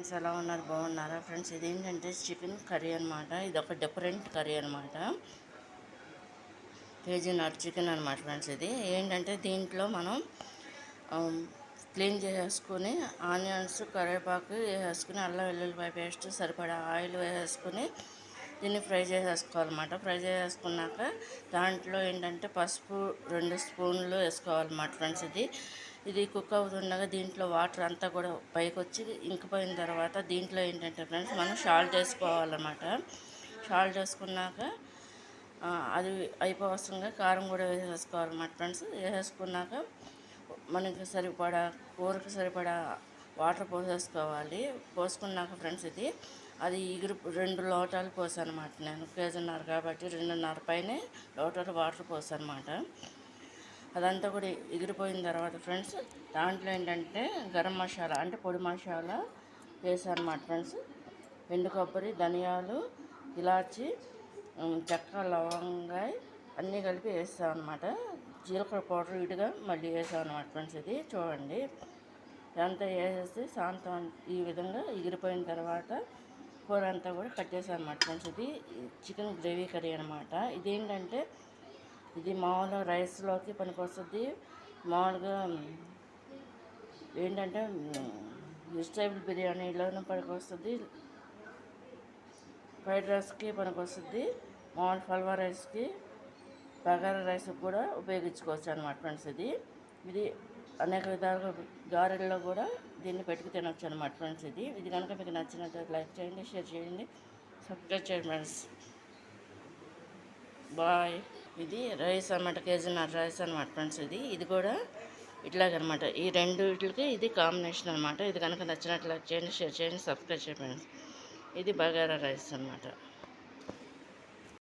Friends, ఎలా ఉన్నారు? బాగున్నారా ఫ్రెండ్స్? ఇదేంటంటే చికెన్ కర్రీ అనమాట. ఇది ఒక డిఫరెంట్ కర్రీ అనమాట. కేజీన్నర చికెన్ అనమాట ఫ్రెండ్స్. ఇది ఏంటంటే దీంట్లో మనం క్లీన్ చేసేసుకొని ఆనియన్స్, కరివేపాకు వేసేసుకుని, అల్లం వెల్లుల్లిపాయ పేస్ట్, సరిపడా ఆయిల్ వేసేసుకుని దీన్ని ఫ్రై చేసేసుకోవాలన్నమాట. ఫ్రై చేసేసుకున్నాక దాంట్లో ఏంటంటే పసుపు 2 స్పూన్లు వేసుకోవాలన్నమాట ఫ్రెండ్స్. ఇది కుక్ అవుతుండగా దీంట్లో వాటర్ అంతా కూడా పైకి వచ్చి ఇంకిపోయిన తర్వాత దీంట్లో ఏంటంటే ఫ్రెండ్స్ మనం సాల్ట్ వేసుకోవాలన్నమాట. సాల్ట్ వేసుకున్నాక అది అయిపోవస్తుండగా కారం కూడా వేసేసుకోవాలన్నమాట ఫ్రెండ్స్. వేసేసుకున్నాక మనకి సరిపడా కూరకు సరిపడా వాటర్ పోసేసుకోవాలి. పోసుకున్నాక ఫ్రెండ్స్ అది 2 లోటాలు పోసానమాట. నేను కేజీన్నర కాబట్టి 2.5 పైనే లోటాలు వాటర్ పోసానమాట. అదంతా కూడా ఎగిరిపోయిన తర్వాత ఫ్రెండ్స్ దాంట్లో ఏంటంటే గరం మసాలా అంటే పొడి మసాలా వేసాను అన్నమాట ఫ్రెండ్స్. ఎండు కొబ్బరి, ధనియాలు, ఇలాచి, చెక్క, లవంగాయ అన్నీ కలిపి వేస్తాను అనమాట. జీలకర్ర పౌడర్ విడిగా మళ్ళీ వేసాను అనమాట ఫ్రెండ్స్. ఇది చూడండి, ఇదంతా వేసేసి శాంతం ఈ విధంగా ఎగిరిపోయిన తర్వాత కూర అంతా కూడా కట్టేసాను అనమాట ఫ్రెండ్స్. ఇది చికెన్ గ్రేవీ కర్రీ అనమాట. ఇదేంటంటే ఇది మామూలుగా రైస్లోకి పనికొస్తుంది. మామూలుగా ఏంటంటే వెజిటేబుల్ బిర్యానీలోనూ పనికొస్తుంది, ఫ్రైడ్ రైస్కి పనికొస్తుంది, మామూలు ఫల్వా రైస్కి, బగారా రైస్కి కూడా ఉపయోగించుకోవచ్చు అనమాట ఫ్రెండ్స్. ఇది అనేక విధాలుగా గారెల్లో కూడా దీన్ని పెట్టుకు తినొచ్చు అనమాట ఫ్రెండ్స్. ఇది కనుక మీకు నచ్చినట్లయితే లైక్ చేయండి, షేర్ చేయండి, సబ్స్క్రైబ్ చేయండి ఫ్రెండ్స్. బాయ్. ఇది రైస్ అన్నమాట, కేజీన్నర రైస్ అనమాట ఫ్రెండ్స్. ఇది కూడా ఇట్లాగనమాట. ఈ రెండిటికి ఇది కాంబినేషన్ అనమాట. ఇది కనుక నచ్చినట్లు లైక్ చేయండి, షేర్ చేయండి, సబ్స్క్రైబ్ చేయండి ఫ్రెండ్స్. ఇది బగారా రైస్ అనమాట.